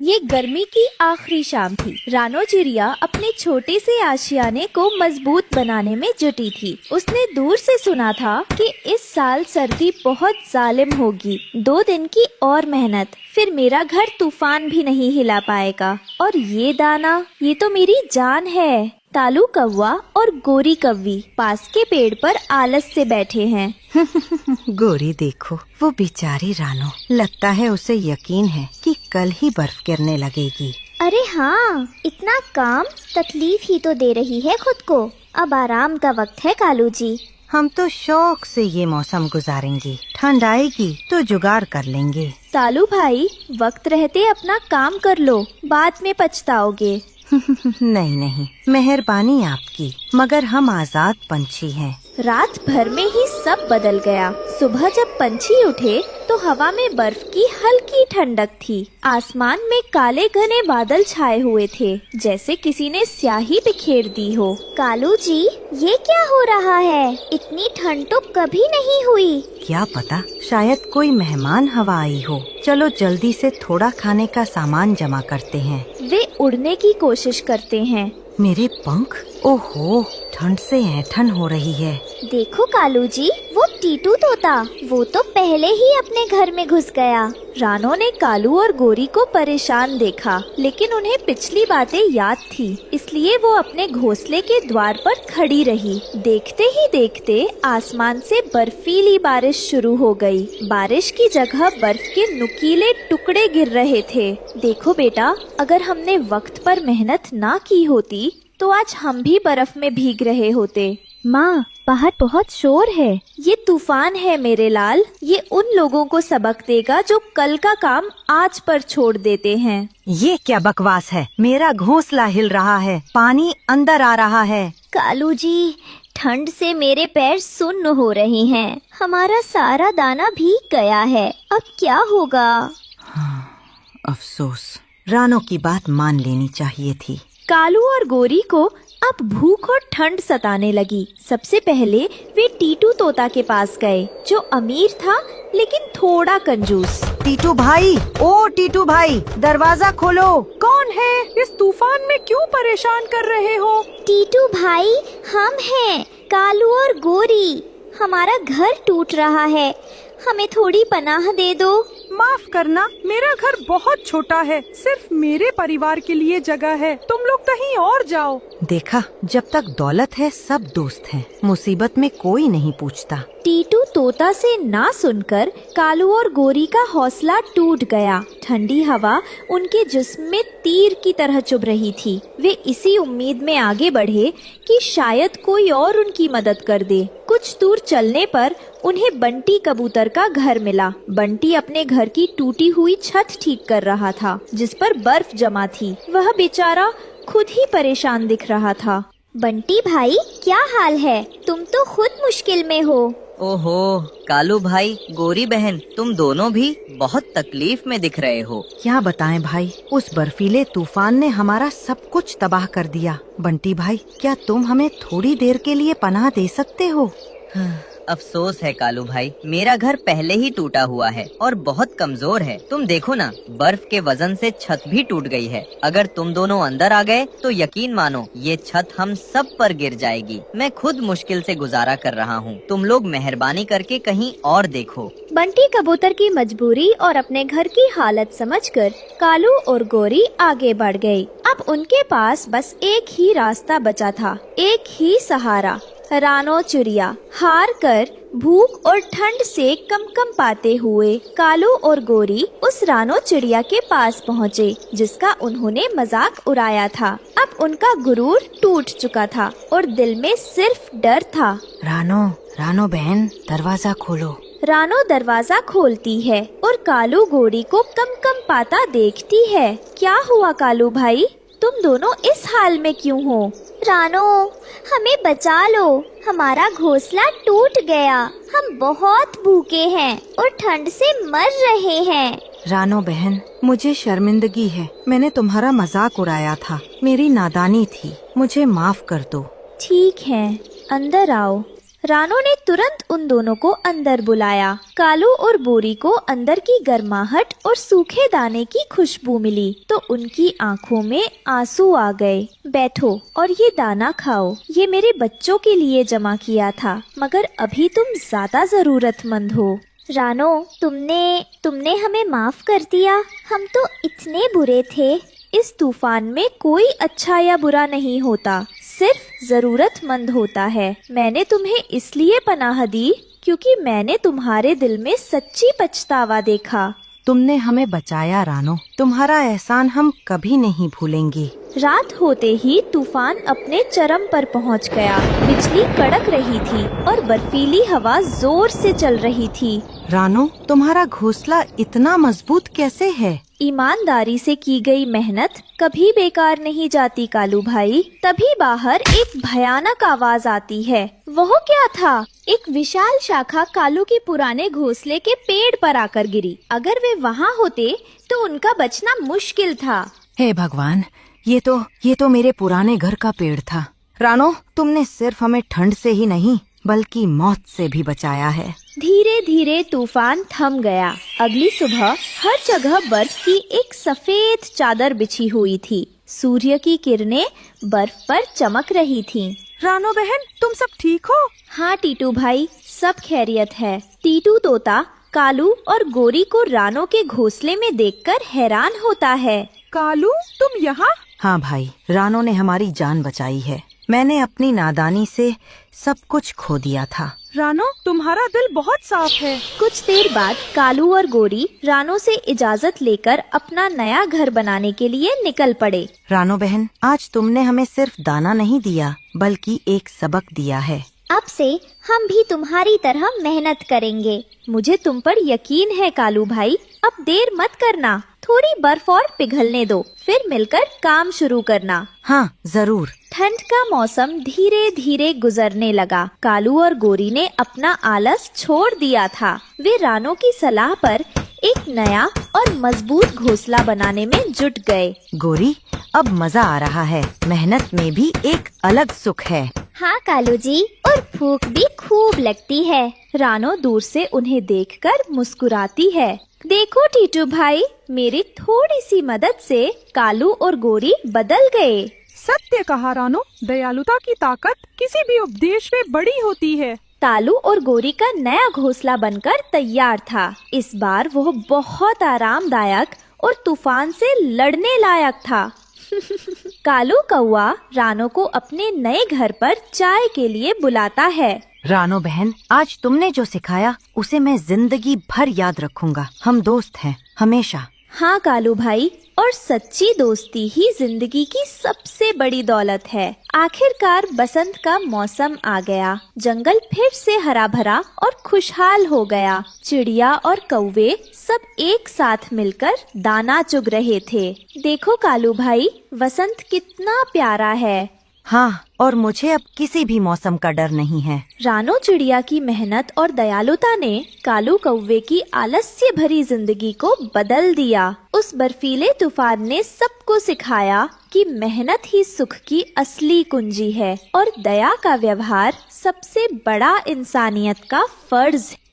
ये गर्मी की आखिरी शाम थी। रानो चिड़िया अपने छोटे से आशियाने को मजबूत बनाने में जुटी थी। उसने दूर से सुना था कि इस साल सर्दी बहुत जालिम होगी। 2 दिन की और मेहनत, फिर मेरा घर तूफान भी नहीं हिला पाएगा। और ये दाना, ये तो मेरी जान है। तालू कौवा और गोरी कौवी पास के पेड़ पर आलस से बैठे हैं। गोरी देखो, वो बेचारी रानो, लगता है उसे यकीन है कि कल ही बर्फ गिरने लगेगी। अरे हाँ, इतना काम, तकलीफ ही तो दे रही है खुद को। अब आराम का वक्त है कालू जी। हम तो शौक से ये मौसम गुजारेंगे, ठंड आएगी तो जुगाड़ कर लेंगे। तालू भाई, वक्त रहते अपना काम कर लो, बाद में पछताओगे। नहीं नहीं, मेहरबानी आपकी, मगर हम आजाद पंछी हैं। रात भर में ही सब बदल गया। सुबह जब पंछी उठे तो हवा में बर्फ की हल्की ठंडक थी। आसमान में काले घने बादल छाए हुए थे, जैसे किसी ने स्याही बिखेर दी हो। कालू जी, ये क्या हो रहा है? इतनी ठंड तो कभी नहीं हुई। क्या पता, शायद कोई मेहमान हवा आई हो। चलो जल्दी से थोड़ा खाने का सामान जमा करते हैं। वे उड़ने की कोशिश करते हैं। मेरे पंख, ओहो, ठंड से ऐंठन हो रही है। देखो कालू जी, वो टीटू तोता, वो तो पहले ही अपने घर में घुस गया। रानो ने कालू और गोरी को परेशान देखा, लेकिन उन्हें पिछली बातें याद थी, इसलिए वो अपने घोंसले के द्वार पर खड़ी रही। देखते ही देखते आसमान से बर्फीली बारिश शुरू हो गई। बारिश की जगह बर्फ के नुकीले टुकड़े गिर रहे थे। देखो बेटा, अगर हमने वक्त पर मेहनत ना की होती तो आज हम भी बर्फ में भीग रहे होते। माँ, बाहर बहुत शोर है। ये तूफान है मेरे लाल। ये उन लोगों को सबक देगा जो कल का काम आज पर छोड़ देते हैं। ये क्या बकवास है? मेरा घोंसला हिल रहा है, पानी अंदर आ रहा है। कालू जी, ठंड से मेरे पैर सुन्न हो रहे हैं। हमारा सारा दाना भीग गया है। अब क्या होगा? अफसोस, रानो की बात मान लेनी चाहिए थी। कालू और गोरी को अब भूख और ठंड सताने लगी। सबसे पहले वे टीटू तोता के पास गए, जो अमीर था लेकिन थोड़ा कंजूस। टीटू भाई, ओ टीटू भाई, दरवाजा खोलो। कौन है? इस तूफान में क्यों परेशान कर रहे हो? टीटू भाई, हम हैं कालू और गोरी। हमारा घर टूट रहा है, हमें थोड़ी पनाह दे दो। माफ करना, मेरा घर बहुत छोटा है, सिर्फ मेरे परिवार के लिए जगह है। तुम लोग कहीं और जाओ। देखा, जब तक दौलत है सब दोस्त हैं, मुसीबत में कोई नहीं पूछता। टीटू तोता से ना सुनकर कालू और गोरी का हौसला टूट गया। ठंडी हवा उनके जिस्म में तीर की तरह चुभ रही थी। वे इसी उम्मीद में आगे बढ़े कि शायद कोई और उनकी मदद कर दे। कुछ दूर चलने पर उन्हें बंटी कबूतर का घर मिला। बंटी अपने घर की टूटी हुई छत ठीक कर रहा था, जिस पर बर्फ जमा थी। वह बेचारा खुद ही परेशान दिख रहा था। बंटी भाई, क्या हाल है? तुम तो खुद मुश्किल में हो। ओहो, कालू भाई, गोरी बहन, तुम दोनों भी बहुत तकलीफ में दिख रहे हो। क्या बताएं भाई, उस बर्फीले तूफान ने हमारा सब कुछ तबाह कर दिया। बंटी भाई, क्या तुम हमें थोड़ी देर के लिए पनाह दे सकते हो? अफसोस है कालू भाई, मेरा घर पहले ही टूटा हुआ है और बहुत कमजोर है। तुम देखो ना, बर्फ के वजन से छत भी टूट गई है। अगर तुम दोनों अंदर आ गए तो यकीन मानो ये छत हम सब पर गिर जाएगी। मैं खुद मुश्किल से गुजारा कर रहा हूँ। तुम लोग मेहरबानी करके कहीं और देखो। बंटी कबूतर की मजबूरी और अपने घर की हालत समझकर कालू और गोरी आगे बढ़ गए। अब उनके पास बस एक ही रास्ता बचा था, एक ही सहारा, रानो चिड़िया। हार कर भूख और ठंड से कम पाते हुए कालू और गोरी उस रानो चिड़िया के पास पहुँचे, जिसका उन्होंने मजाक उड़ाया था। अब उनका गुरूर टूट चुका था और दिल में सिर्फ डर था। रानो बहन, दरवाजा खोलो। रानो दरवाजा खोलती है और कालू गोरी को कम पाता देखती है। क्या हुआ कालू भाई, तुम दोनों इस हाल में क्यों हो? रानो, हमें बचा लो, हमारा घोंसला टूट गया। हम बहुत भूखे हैं और ठंड से मर रहे हैं। रानो बहन, मुझे शर्मिंदगी है, मैंने तुम्हारा मजाक उड़ाया था। मेरी नादानी थी, मुझे माफ कर दो। ठीक है, अंदर आओ। रानो ने तुरंत उन दोनों को अंदर बुलाया। कालू और बोरी को अंदर की गर्माहट और सूखे दाने की खुशबू मिली तो उनकी आंखों में आंसू आ गए। बैठो और ये दाना खाओ, ये मेरे बच्चों के लिए जमा किया था, मगर अभी तुम ज्यादा जरूरतमंद हो। रानो, तुमने हमें माफ कर दिया। हम तो इतने बुरे थे। इस तूफान में कोई अच्छा या बुरा नहीं होता, सिर्फ जरूरतमंद होता है। मैंने तुम्हें इसलिए पनाह दी क्योंकि मैंने तुम्हारे दिल में सच्ची पछतावा देखा। तुमने हमें बचाया रानो, तुम्हारा एहसान हम कभी नहीं भूलेंगे। रात होते ही तूफान अपने चरम पर पहुंच गया। बिजली कड़क रही थी और बर्फीली हवा जोर से चल रही थी। रानो, तुम्हारा घोंसला इतना मजबूत कैसे है? ईमानदारी से की गई मेहनत कभी बेकार नहीं जाती कालू भाई। तभी बाहर एक भयानक आवाज आती है। वह क्या था? एक विशाल शाखा कालू के पुराने घोंसले के पेड़ पर आकर गिरी। अगर वे वहाँ होते तो उनका बचना मुश्किल था। हे भगवान, ये तो मेरे पुराने घर का पेड़ था। रानो, तुमने सिर्फ हमें ठंड से ही नहीं बल्कि मौत से भी बचाया है। धीरे धीरे तूफान थम गया। अगली सुबह हर जगह बर्फ की एक सफेद चादर बिछी हुई थी। सूर्य की किरणें बर्फ पर चमक रही थीं। रानो बहन, तुम सब ठीक हो? हाँ टीटू भाई, सब खैरियत है। टीटू तोता कालू और गोरी को रानो के घोंसले में देखकर हैरान होता है। कालू, तुम यहाँ? हाँ भाई, रानो ने हमारी जान बचाई है। मैंने अपनी नादानी से सब कुछ खो दिया था। रानो, तुम्हारा दिल बहुत साफ है। कुछ देर बाद कालू और गोरी रानो से इजाजत लेकर अपना नया घर बनाने के लिए निकल पड़े। रानो बहन, आज तुमने हमें सिर्फ दाना नहीं दिया बल्कि एक सबक दिया है। अब से हम भी तुम्हारी तरह मेहनत करेंगे। मुझे तुम पर यकीन है कालू भाई। अब देर मत करना, थोड़ी बर्फ और पिघलने दो, फिर मिलकर काम शुरू करना। हाँ जरूर। ठंड का मौसम धीरे धीरे गुजरने लगा। कालू और गोरी ने अपना आलस छोड़ दिया था। वे रानो की सलाह पर एक नया और मजबूत घोंसला बनाने में जुट गए। गोरी, अब मजा आ रहा है। मेहनत में भी एक अलग सुख है। हाँ कालू जी, और भूख भी खूब लगती है। रानो दूर से उन्हें देखकर मुस्कुराती है। देखो टीटू भाई, मेरी थोड़ी सी मदद से कालू और गोरी बदल गए। सत्य कहा रानो, दयालुता की ताकत किसी भी उपदेश में बड़ी होती है। कालू और गोरी का नया घोंसला बनकर तैयार था। इस बार वो बहुत आरामदायक और तूफान से लड़ने लायक था। कालू कौआ रानो को अपने नए घर पर चाय के लिए बुलाता है। रानो बहन, आज तुमने जो सिखाया उसे मैं जिंदगी भर याद रखूंगा। हम दोस्त हैं हमेशा। हाँ कालू भाई, और सच्ची दोस्ती ही जिंदगी की सबसे बड़ी दौलत है। आखिरकार बसंत का मौसम आ गया। जंगल फिर से हरा भरा और खुशहाल हो गया। चिड़िया और कौवे सब एक साथ मिलकर दाना चुग रहे थे। देखो कालू भाई, वसंत कितना प्यारा है। हाँ, और मुझे अब किसी भी मौसम का डर नहीं है। रानो चिड़िया की मेहनत और दयालुता ने कालू कौवे की आलस्य भरी जिंदगी को बदल दिया। उस बर्फीले तूफान ने सबको सिखाया कि मेहनत ही सुख की असली कुंजी है और दया का व्यवहार सबसे बड़ा इंसानियत का फर्ज है।